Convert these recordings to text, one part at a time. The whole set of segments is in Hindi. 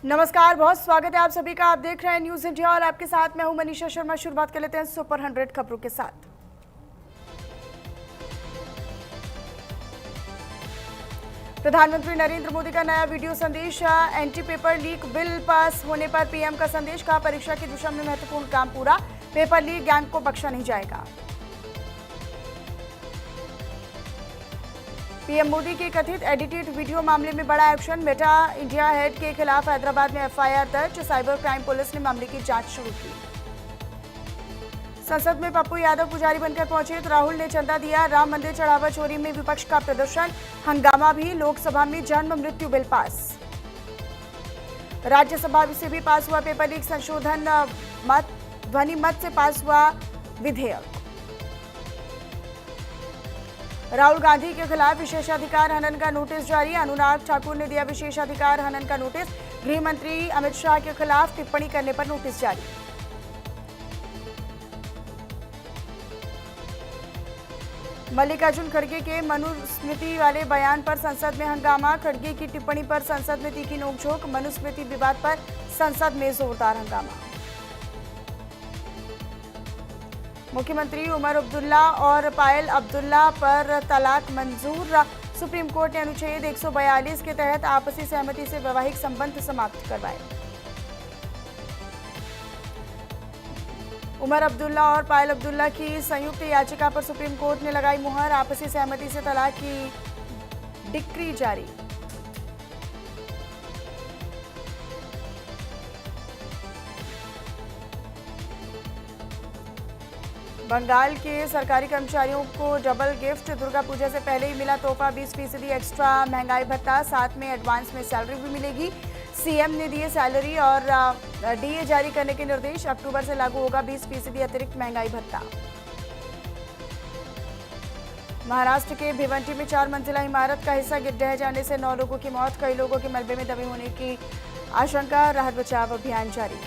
नमस्कार, बहुत स्वागत है आप सभी का। आप देख रहे हैं न्यूज इंडिया और आपके साथ मैं हूं मनीषा शर्मा। शुरुआत कर लेते हैं सुपर 100 खबरों के साथ। प्रधानमंत्री नरेंद्र मोदी का नया वीडियो संदेश। Anti paper leak bill pass होने पर पीएम का संदेश। कहा, परीक्षा की दिशा में महत्वपूर्ण काम पूरा, पेपर लीक गैंग को बख्शा नहीं जाएगा। पीएम मोदी के कथित एडिटेड वीडियो मामले में बड़ा एक्शन। मेटा इंडिया हेड के खिलाफ हैदराबाद में एफआईआर दर्ज। साइबर क्राइम पुलिस ने मामले की जांच शुरू की। संसद में पप्पू यादव पुजारी बनकर पहुंचे तो राहुल ने चंदा दिया। राम मंदिर चढ़ावा चोरी में विपक्ष का प्रदर्शन, हंगामा भी। लोकसभा में जन्म मृत्यु बिल पास। राज्यसभा से भी पास हुआ पेपर लीक संशोधन मत, ध्वनि मत से पास हुआ विधेयक। राहुल गांधी के खिलाफ विशेषाधिकार हनन का नोटिस जारी। अनुराग ठाकुर ने दिया विशेषाधिकार हनन का नोटिस। गृह मंत्री अमित शाह के खिलाफ टिप्पणी करने पर नोटिस जारी। मल्लिकार्जुन खड़गे के मनुस्मृति वाले बयान पर संसद में हंगामा। खड़गे की टिप्पणी पर संसद में तीखी नोकझोंक। मनुस्मृति विवाद पर संसद में जोरदार हंगामा। मुख्यमंत्री उमर अब्दुल्ला और पायल अब्दुल्ला पर तलाक मंजूर। सुप्रीम कोर्ट ने अनुच्छेद 142 के तहत आपसी सहमति से वैवाहिक संबंध समाप्त करवाए। उमर अब्दुल्ला और पायल अब्दुल्ला की संयुक्त याचिका पर सुप्रीम कोर्ट ने लगाई मुहर। आपसी सहमति से तलाक की डिक्री जारी। बंगाल के सरकारी कर्मचारियों को डबल गिफ्ट। दुर्गा पूजा से पहले ही मिला तोहफा 20% एक्स्ट्रा महंगाई भत्ता, साथ में एडवांस में सैलरी भी मिलेगी। सीएम ने दिए सैलरी और डीए जारी करने के निर्देश। अक्टूबर से लागू होगा 20% अतिरिक्त महंगाई भत्ता। महाराष्ट्र के भिवंडी में 4 मंजिला इमारत का हिस्सा ढह जाने से 9 लोगों की मौत। कई लोगों के मलबे में दबे होने की आशंका। राहत बचाव अभियान जारी।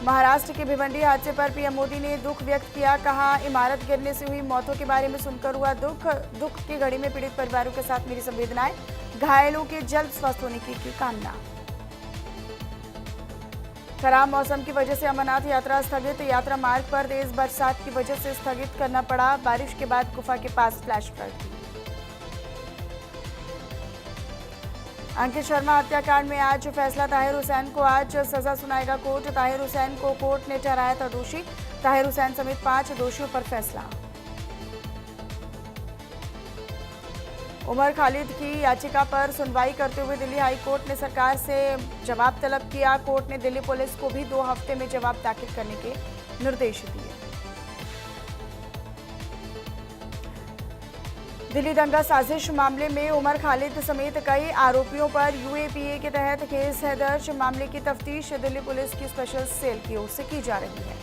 महाराष्ट्र के भिवंडी हादसे पर पीएम मोदी ने दुख व्यक्त किया। कहा, इमारत गिरने से हुई मौतों के बारे में सुनकर हुआ दुख की घड़ी में पीड़ित परिवारों के साथ मेरी संवेदनाएं। घायलों के जल्द स्वस्थ होने की कामना। खराब मौसम की वजह से अमरनाथ यात्रा स्थगित। यात्रा मार्ग पर तेज बरसात की वजह से स्थगित करना पड़ा। बारिश के बाद गुफा के पास फ्लैश फ्लड। अंकित शर्मा हत्याकांड में आज फैसला। ताहिर हुसैन को आज सजा सुनाएगा कोर्ट। ताहिर हुसैन को कोर्ट ने ठहराया था दोषी। ताहिर हुसैन समेत 5 दोषियों पर फैसला। उमर खालिद की याचिका पर सुनवाई करते हुए दिल्ली हाई कोर्ट ने सरकार से जवाब तलब किया। कोर्ट ने दिल्ली पुलिस को भी 2 हफ्ते में जवाब दाखिल करने के निर्देश दिए। दिल्ली दंगा साजिश मामले में उमर खालिद समेत कई आरोपियों पर यूएपीए के तहत केस है दर्ज। मामले की तफ्तीश दिल्ली पुलिस की स्पेशल सेल की ओर से की जा रही है।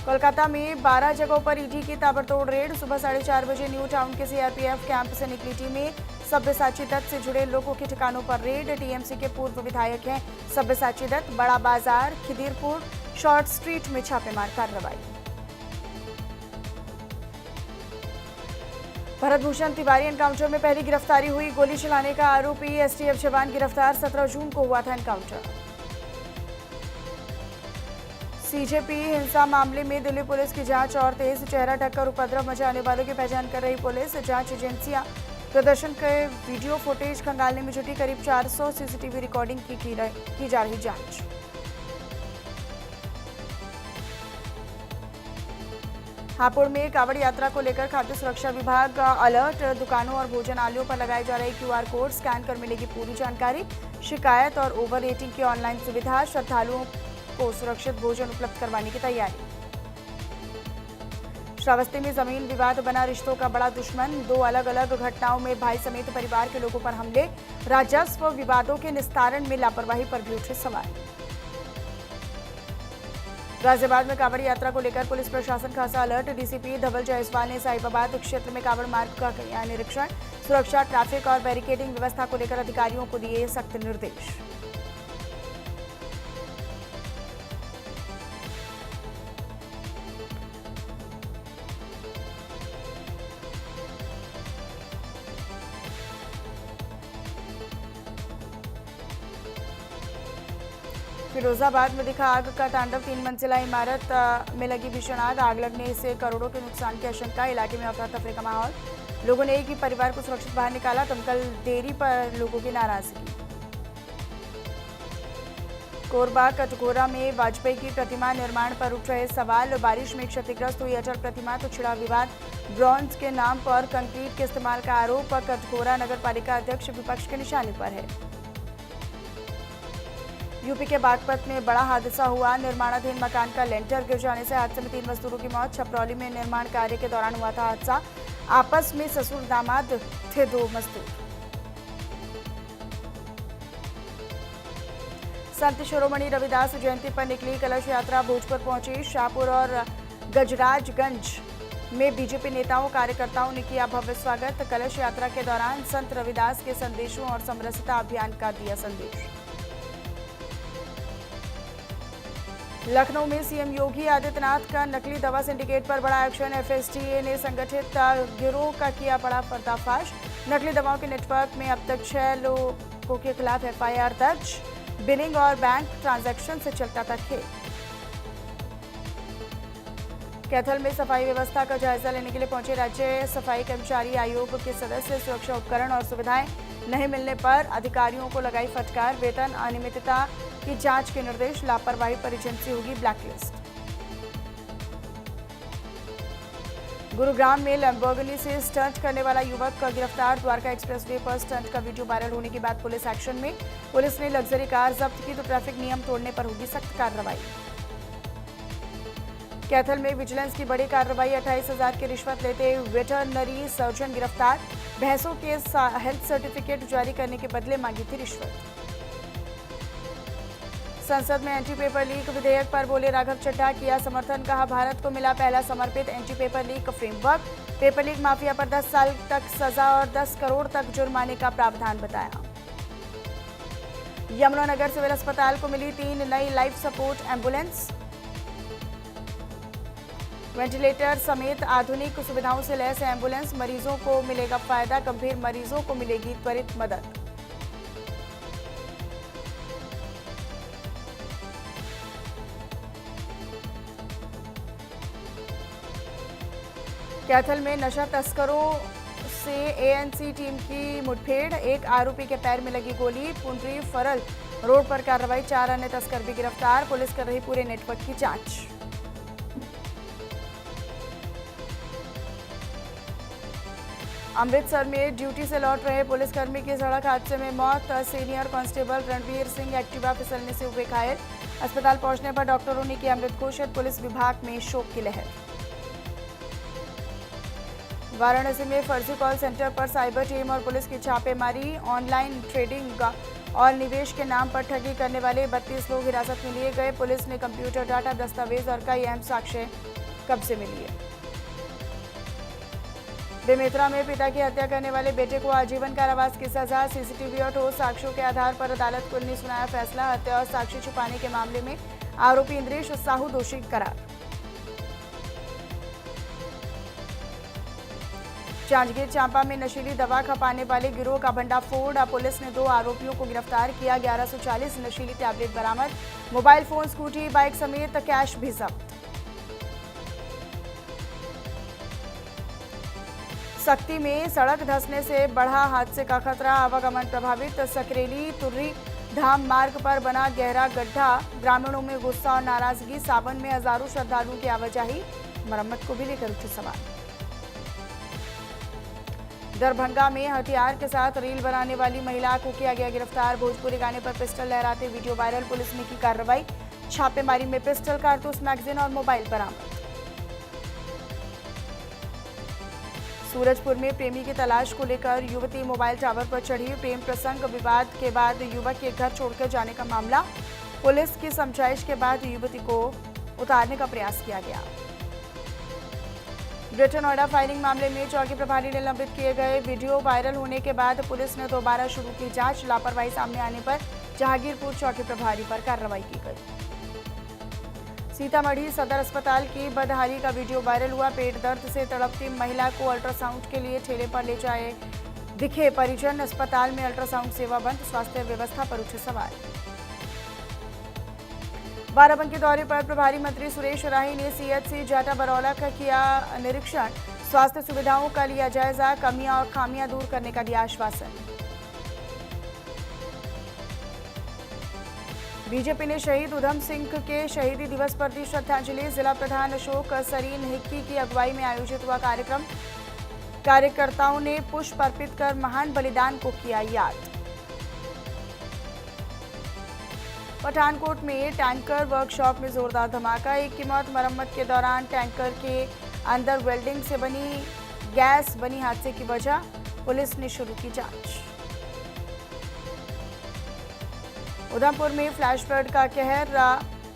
कोलकाता में 12 जगहों पर ईडी की ताबड़तोड़ रेड। सुबह 4:30 बजे न्यू टाउन के सीआरपीएफ कैंप से निकली टीमें। सब्यसाची दत्त से जुड़े लोगों के ठिकानों पर रेड। टीएमसी के पूर्व विधायक हैं सब्यसाची दत्त। बड़ा बाजार, खिदीरपुर, शॉर्ट स्ट्रीट में छापेमार कार्रवाई। भरत भूषण तिवारी एनकाउंटर में पहली गिरफ्तारी हुई। गोली चलाने का आरोपी एसटीएफ जवान गिरफ्तार। 17 जून को हुआ था एनकाउंटर। सीजेपी हिंसा मामले में दिल्ली पुलिस की जांच और तेज। चेहरा ढककर उपद्रव मचाने वालों की पहचान कर रही पुलिस। जांच एजेंसियां प्रदर्शन के वीडियो फुटेज खंगालने में जुटी। करीब 400 सीसीटीवी रिकॉर्डिंग की जा रही जांच। हापुड़ में कांवड़ यात्रा को लेकर खाद्य सुरक्षा विभाग अलर्ट। दुकानों और भोजनालयों पर लगाए जा रहे क्यूआर कोड स्कैन कर मिलेगी पूरी जानकारी। शिकायत और ओवर रेटिंग की ऑनलाइन सुविधा। श्रद्धालुओं को सुरक्षित भोजन उपलब्ध करवाने की तैयारी। श्रावस्ती में जमीन विवाद बना रिश्तों का बड़ा दुश्मन। 2 अलग अलग घटनाओं में भाई समेत परिवार के लोगों पर हमले। राजस्व विवादों के निस्तारण में लापरवाही पर भी उठे सवाल। गाजियाबाद में कांवड़ यात्रा को लेकर पुलिस प्रशासन खासा अलर्ट। डीसीपी धवल जायसवाल ने साहिबाबाद क्षेत्र में कांवड़ मार्ग का किया निरीक्षण। सुरक्षा, ट्रैफिक और बैरिकेडिंग व्यवस्था को लेकर अधिकारियों को दिए सख्त निर्देश। फिरोजाबाद में दिखा आग का तांडव। 3 मंजिला इमारत में लगी भीषण आग। आग लगने से करोड़ों के नुकसान की आशंका। इलाके में अफरा तफरी का माहौल। लोगों ने एक ही परिवार को सुरक्षित बाहर निकाला। दमकल देरी पर लोगों की नाराजगी। कोरबा कटघोरा में वाजपेयी की प्रतिमा निर्माण पर उठ रहे सवाल। बारिश में क्षतिग्रस्त हुई अटल प्रतिमा तो छिड़ा विवाद। ब्रॉन्ज के नाम पर कंक्रीट के इस्तेमाल का आरोप। कटघोरा नगर पालिका अध्यक्ष विपक्ष के निशाने पर है। यूपी के बागपत में बड़ा हादसा हुआ। निर्माणाधीन मकान का लेंटर गिर जाने से हादसे में 3 मजदूरों की मौत। छपरौली में निर्माण कार्य के दौरान हुआ था हादसा। आपस में ससुर दामाद थे 2 मजदूर। संत शिरोमणि रविदास जयंती पर निकली कलश यात्रा भोजपुर पहुंची। शाहपुर और गजराजगंज में बीजेपी नेताओं कार्यकर्ताओं ने किया भव्य स्वागत। कलश यात्रा के दौरान संत रविदास के संदेशों और समरसता अभियान का दिया संदेश। लखनऊ में सीएम योगी आदित्यनाथ का नकली दवा सिंडिकेट पर बड़ा एक्शन। एफएसटीए ने संगठित गिरोह का किया बड़ा पर्दाफाश। नकली दवाओं के नेटवर्क में अब तक 6 लोगों के खिलाफ एफआईआर दर्ज। बिलिंग और बैंक ट्रांजैक्शन से चलता था खेल। कैथल में सफाई व्यवस्था का जायजा लेने के लिए पहुंचे राज्य सफाई कर्मचारी आयोग के सदस्य। सुरक्षा उपकरण और सुविधाएं नहीं मिलने पर अधिकारियों को लगाई फटकार। वेतन अनियमितता की जांच के निर्देश। लापरवाही पर एजेंसी होगी ब्लैकलिस्ट। गुरुग्राम में लैम्बोर्गिनी से स्टंट करने वाला युवक गिरफ्तार। द्वारका एक्सप्रेसवे पर स्टंट का वीडियो वायरल होने के बाद पुलिस एक्शन में। पुलिस ने लग्जरी कार जब्त की तो ट्रैफिक नियम तोड़ने पर होगी सख्त कार्रवाई। कैथल में विजिलेंस की बड़ी कार्रवाई। 28,000 की रिश्वत लेते वेटरनरी सर्जन गिरफ्तार। भैंसों के हेल्थ सर्टिफिकेट जारी करने के बदले मांगी थी रिश्वत। संसद में एंटी पेपर लीक विधेयक पर बोले राघव चड्ढा। किया समर्थन। कहा भारत को मिला पहला समर्पित anti paper leak framework. Paper leak mafia पर 10 साल तक सजा और 10 करोड़ तक जुर्माने का प्रावधान बताया। यमुनानगर सिविल अस्पताल को मिली 3 नई लाइफ सपोर्ट एम्बुलेंस। वेंटिलेटर समेत आधुनिक सुविधाओं से लैस एम्बुलेंस। मरीजों को मिलेगा फायदा। गंभीर मरीजों को मिलेगी त्वरित मदद। कैथल में नशा तस्करों से एएनसी टीम की मुठभेड़। एक आरोपी के पैर में लगी गोली। पुंडरी फरल रोड पर कार्रवाई। 4 अन्य तस्कर भी गिरफ्तार। पुलिस कर रही पूरे नेटवर्क की जांच। अमृतसर में ड्यूटी से लौट रहे पुलिसकर्मी की सड़क हादसे में मौत। Senior constable Ranveer Singh Activa फिसलने से हुए घायल। अस्पताल पहुंचने पर डॉक्टरों ने किया मृत घोषित। पुलिस विभाग में शोक की लहर। वाराणसी में फर्जी कॉल सेंटर पर साइबर टीम और पुलिस की छापेमारी। ऑनलाइन ट्रेडिंग और निवेश के नाम पर ठगी करने वाले 32 लोग हिरासत में लिए गए। पुलिस ने कंप्यूटर डाटा, दस्तावेज और कई अहम साक्ष्य कब्जे में लिए। बेमेतरा में पिता की हत्या करने वाले बेटे को आजीवन कारावास की सजा। सीसीटीवी और ठोस साक्ष्यों के आधार पर अदालत को ने सुनाया फैसला। हत्या और साक्ष्य छुपाने के मामले में आरोपी इंद्रेश साहू दोषी करार। जांजगीर चांपा में नशीली दवा खपाने वाले गिरोह का भंडाफोड़। पुलिस ने 2 आरोपियों को गिरफ्तार किया। 1140 नशीली टैबलेट बरामद। मोबाइल फोन, स्कूटी, बाइक समेत कैश भी जब्त। सक्ती में सड़क धंसने से बढ़ा हादसे का खतरा। आवागमन प्रभावित। सकरेली तुर्री धाम मार्ग पर बना गहरा गड्ढा। ग्रामीणों में गुस्सा और नाराजगी। सावन में हजारों श्रद्धालुओं की आवाजाही। मरम्मत को भी लेकर उठे सवाल। दरभंगा में हथियार के साथ रील बनाने वाली महिला को किया गया गिरफ्तार। भोजपुरी गाने पर पिस्टल लहराते वीडियो वायरल। पुलिस ने की कार्रवाई। छापेमारी में पिस्टल, कारतूस, मैगजीन और मोबाइल बरामद। सूरजपुर में प्रेमी की तलाश को लेकर युवती मोबाइल टावर पर चढ़ी। प्रेम प्रसंग विवाद के बाद युवक के घर छोड़कर जाने का मामला। पुलिस की समझाइश के बाद युवती को उतारने का प्रयास किया गया। ग्रेटर नोएडा फायरिंग मामले में चौकी प्रभारी निलंबित किए गए। वीडियो वायरल होने के बाद पुलिस ने दोबारा शुरू की जांच। लापरवाही सामने आने पर जहांगीरपुर चौकी प्रभारी पर कार्रवाई की गई। सीतामढ़ी सदर अस्पताल की बदहाली का वीडियो वायरल हुआ। पेट दर्द से तड़पती महिला को अल्ट्रासाउंड के लिए ठेले पर ले जाए दिखे परिजन। अस्पताल में अल्ट्रासाउंड सेवा बंद। स्वास्थ्य व्यवस्था पर उठे सवाल। बाराबंकी दौरे पर प्रभारी मंत्री सुरेश राही ने सीएचसी जाटा बरौला का किया निरीक्षण। स्वास्थ्य सुविधाओं का लिया जायजा, कमियां और खामियां दूर करने का दिया आश्वासन। बीजेपी ने शहीद उधम सिंह के शहीदी दिवस पर दी श्रद्धांजलि। जिला प्रधान अशोक सरीन हिक्की की अगुवाई में आयोजित हुआ कार्यक्रम। कार्यकर्ताओं ने पुष्प अर्पित कर महान बलिदान को किया याद। पठानकोट में टैंकर वर्कशॉप में जोरदार धमाका, एक की मौत। मरम्मत के दौरान टैंकर के अंदर वेल्डिंग से बनी गैस बनी हादसे की वजह। पुलिस ने शुरू की जांच। उधमपुर में फ्लैश फ्लड का कहर,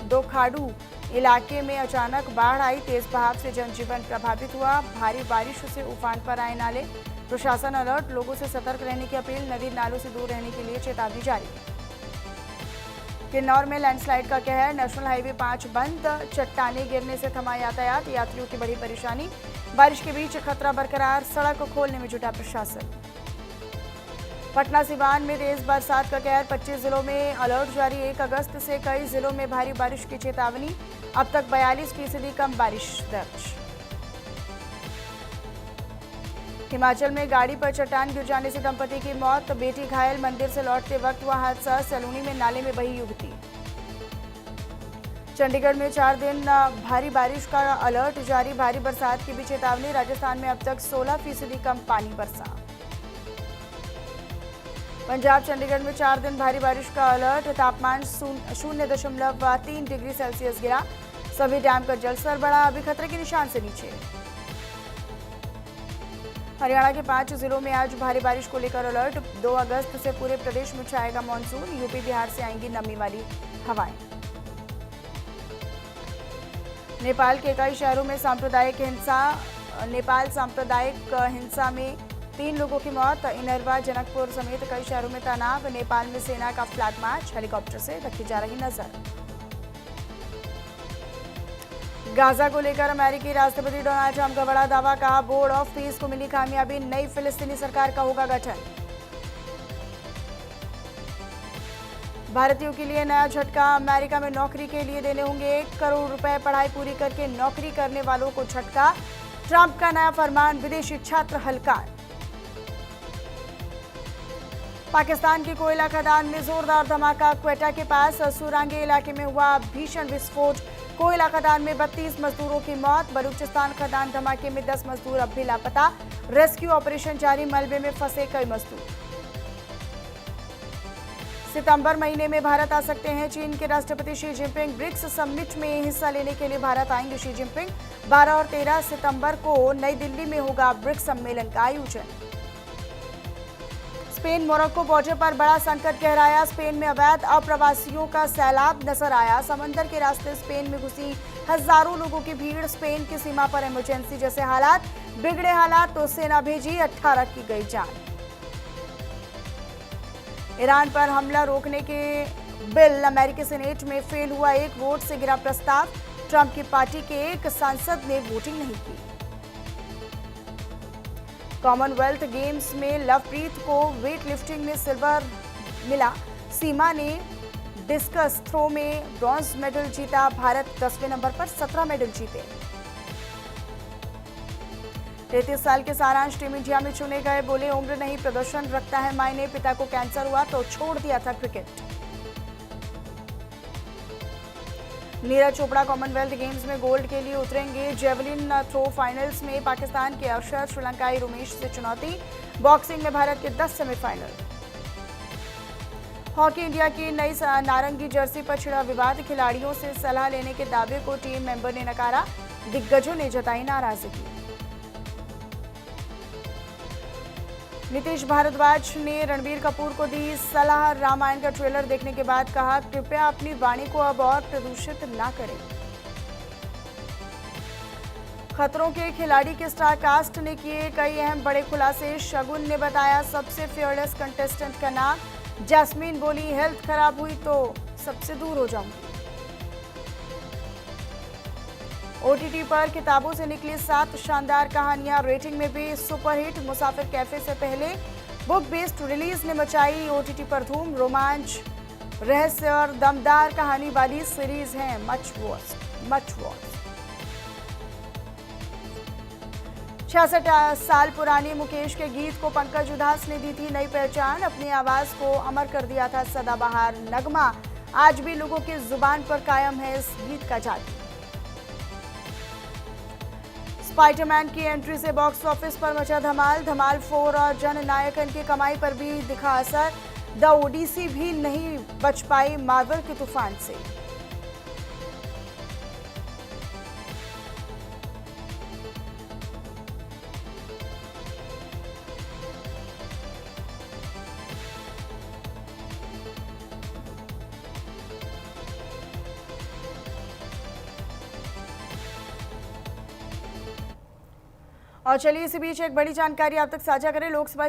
दोखाड़ू इलाके में अचानक बाढ़ आई। तेज बहाव से जनजीवन प्रभावित हुआ। भारी बारिश से उफान पर आए नाले। प्रशासन अलर्ट, लोगों से सतर्क रहने की अपील। नदी नालों से दूर रहने के लिए चेतावनी जारी। किन्नौर में लैंडस्लाइड का कहर, नेशनल हाईवे 5 बंद। चट्टाने गिरने से थमा यातायात, यात्रियों की बड़ी परेशानी। बारिश के बीच खतरा बरकरार, सड़क को खोलने में जुटा प्रशासन। पटना सिवान में तेज बरसात का कहर, 25 जिलों में अलर्ट जारी। 1 अगस्त से कई जिलों में भारी बारिश की चेतावनी। अब तक 42% कम बारिश दर्ज। हिमाचल में गाड़ी पर चट्टान गिर जाने से दंपति की मौत, बेटी घायल। मंदिर से लौटते वक्त हुआ हादसा। सलूनी में नाले में बही युवती। चंडीगढ़ में 4 दिन भारी बारिश का अलर्ट जारी। भारी बरसात की भी चेतावनी। राजस्थान में अब तक 16% कम पानी बरसा। पंजाब चंडीगढ़ में 4 दिन भारी बारिश का अलर्ट। तापमान 0.3 डिग्री सेल्सियस गिरा। सभी डैम का जलस्तर बढ़ा, अभी खतरे के निशान से नीचे। हरियाणा के 5 जिलों में आज भारी बारिश को लेकर अलर्ट। 2 अगस्त से पूरे प्रदेश में छाएगा मानसून। यूपी बिहार से आएंगी नमी वाली हवाएं। नेपाल के कई शहरों में सांप्रदायिक हिंसा। नेपाल सांप्रदायिक हिंसा में 3 लोगों की मौत। इनरवा, जनकपुर समेत कई शहरों में तनाव। नेपाल में सेना का फ्लैग मार्च, हेलीकॉप्टर से रखी जा रही नजर। गाजा को लेकर अमेरिकी राष्ट्रपति डोनाल्ड ट्रंप का बड़ा दावा, कहा बोर्ड ऑफ पीस को मिली कामयाबी, नई फिलिस्तीनी सरकार का होगा गठन। भारतीयों के लिए नया झटका, अमेरिका में नौकरी के लिए देने होंगे 1 करोड़ रुपए। पढ़ाई पूरी करके नौकरी करने वालों को झटका। ट्रंप का नया फरमान, विदेशी छात्र हलकान। पाकिस्तान की कोयला खदान में जोरदार धमाका, क्वेटा के पास सुरांगे इलाके में हुआ भीषण विस्फोट। कोयला खदान में 32 मजदूरों की मौत। बलूचिस्तान खदान धमाके में 10 मजदूर अब भी लापता। रेस्क्यू ऑपरेशन जारी, मलबे में फंसे कई मजदूर। सितंबर महीने में भारत आ सकते हैं चीन के राष्ट्रपति शी जिनपिंग। ब्रिक्स समिट में हिस्सा लेने के लिए भारत आएंगे शी जिनपिंग। 12 और 13 सितंबर को नई दिल्ली में होगा ब्रिक्स सम्मेलन का आयोजन। स्पेन मोरक्को बॉर्डर पर बड़ा संकट गहराया। स्पेन में अवैध अप्रवासियों का सैलाब नजर आया। समंदर के रास्ते स्पेन में घुसी हजारों लोगों की भीड़। स्पेन की सीमा पर इमरजेंसी जैसे हालात। बिगड़े हालात तो सेना भेजी, 18 की गई जान। ईरान पर हमला रोकने के बिल अमेरिकी सीनेट में फेल हुआ। 1 वोट से गिरा प्रस्ताव। ट्रंप की पार्टी के एक सांसद ने वोटिंग नहीं की। कॉमनवेल्थ गेम्स में लवप्रीत को वेट लिफ्टिंग में सिल्वर मिला। सीमा ने डिस्कस थ्रो में ब्रॉन्ज मेडल जीता। भारत 10वें नंबर पर 17 मेडल जीते। 33 साल के सारांश टीम इंडिया में चुने गए। बोले उम्र नहीं प्रदर्शन रखता है मायने। पिता को कैंसर हुआ तो छोड़ दिया था cricket. Neeraj Chopra Commonwealth games में गोल्ड के लिए उतरेंगे। जेवलिन थ्रो फाइनल्स में पाकिस्तान के अक्षर, श्रीलंकाई रोमेश से चुनौती। बॉक्सिंग में भारत के 10 सेमीफाइनल। हॉकी इंडिया की नई नारंगी जर्सी पर छिड़ा विवाद। खिलाड़ियों से सलाह लेने के दावे को टीम मेंबर ने नकारा। दिग्गजों ने जताई नाराजगी। नीतीश भारद्वाज ने रणबीर कपूर को दी सलाह। रामायण का ट्रेलर देखने के बाद कहा, कृपया अपनी वाणी को अब और प्रदूषित ना करें। खतरों के खिलाड़ी के स्टार कास्ट ने किए कई अहम बड़े खुलासे। शगुन ने बताया सबसे फियरलेस कंटेस्टेंट का नाम। जैस्मीन बोली, हेल्थ खराब हुई तो सबसे दूर हो जाऊंगी। ओटीटी पर किताबों से निकली 7 शानदार कहानियां। रेटिंग में भी सुपरहिट। मुसाफिर कैफे से पहले बुक बेस्ड रिलीज ने मचाई ओटीटी पर धूम। रोमांच रहस्य और दमदार कहानी वाली सीरीज है मच वॉच। 66 साल पुरानी मुकेश के गीत को पंकज उधास ने दी थी नई पहचान। अपनी आवाज को अमर कर दिया था सदाबहार नगमा। आज भी लोगों की जुबान पर कायम है इस गीत का जादू। स्पाइडरमैन की एंट्री से बॉक्स ऑफिस पर मचा धमाल। धमाल 4 और जननायकन की कमाई पर भी दिखा असर। द ओडिसी भी नहीं बच पाई मार्वल के तूफान से। और चलिए इसी बीच एक बड़ी जानकारी आप तक साझा करें। लोकसभा